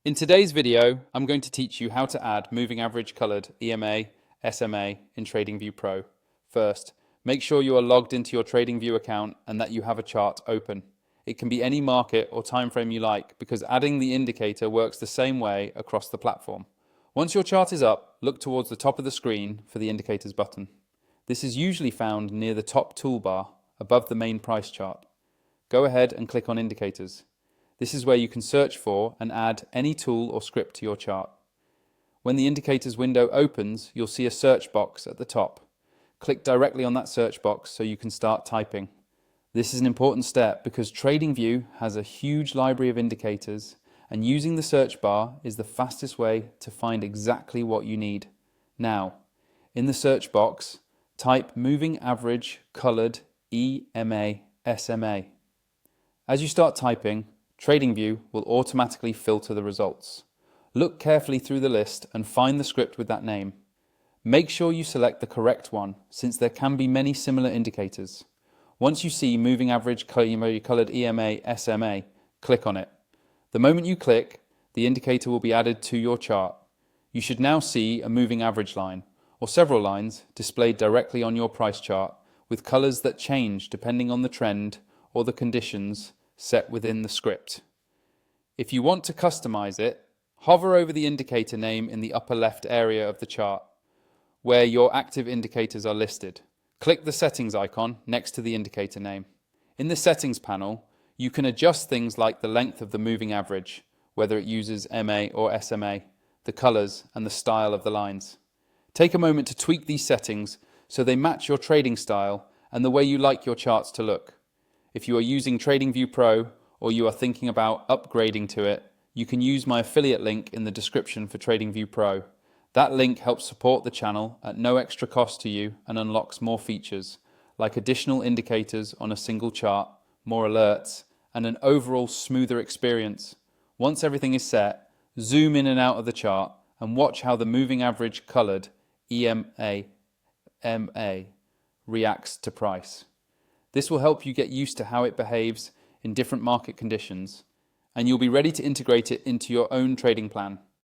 In today's video, I'm going to teach you how to add moving average colored EMA, SMA in TradingView Pro. First, make sure you are logged into your TradingView account and that you have a chart open. It can be any market or time frame you like because adding the indicator works the same way across the platform. Once your chart is up, look towards the top of the screen for the indicators button. This is usually found near the top toolbar above the main price chart. Go ahead and click on indicators. This is where you can search for and add any tool or script to your chart. When the indicators window opens, you'll see a search box at the top. Click directly on that search box so you can start typing. This is an important step because TradingView has a huge library of indicators, and using the search bar is the fastest way to find exactly what you need. Now, in the search box, type moving average colored EMA SMA. As you start typing, TradingView will automatically filter the results. Look carefully through the list and find the script with that name. Make sure you select the correct one, since there can be many similar indicators. Once you see moving average colored EMA SMA, click on it. The moment you click, the indicator will be added to your chart. You should now see a moving average line, or several lines, displayed directly on your price chart, with colors that change depending on the trend or the conditions set within the script. If you want to customize it, hover over the indicator name in the upper left area of the chart, where your active indicators are listed. Click the settings icon next to the indicator name. In the settings panel, you can adjust things like the length of the moving average, whether it uses MA or SMA, the colors and the style of the lines. Take a moment to tweak these settings so they match your trading style and the way you like your charts to look. If you are using TradingView Pro or you are thinking about upgrading to it, you can use my affiliate link in the description for TradingView Pro. That link helps support the channel at no extra cost to you and unlocks more features, like additional indicators on a single chart, more alerts, and an overall smoother experience. Once everything is set, zoom in and out of the chart and watch how the moving average colored EMA SMA reacts to price. This will help you get used to how it behaves in different market conditions, and you'll be ready to integrate it into your own trading plan.